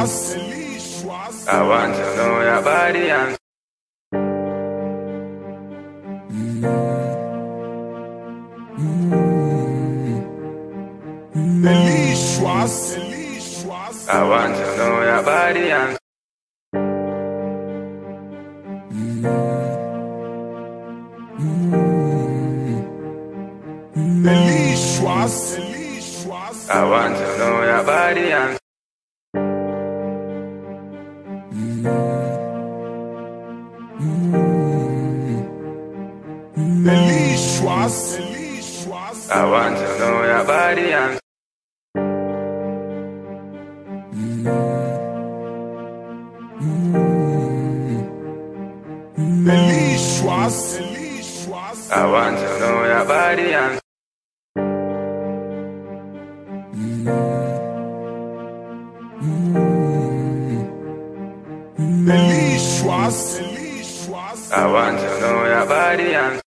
I want to know your body and I want to know your body and I want to know your body and I want to know your body and I want to know your body and I want to know your body and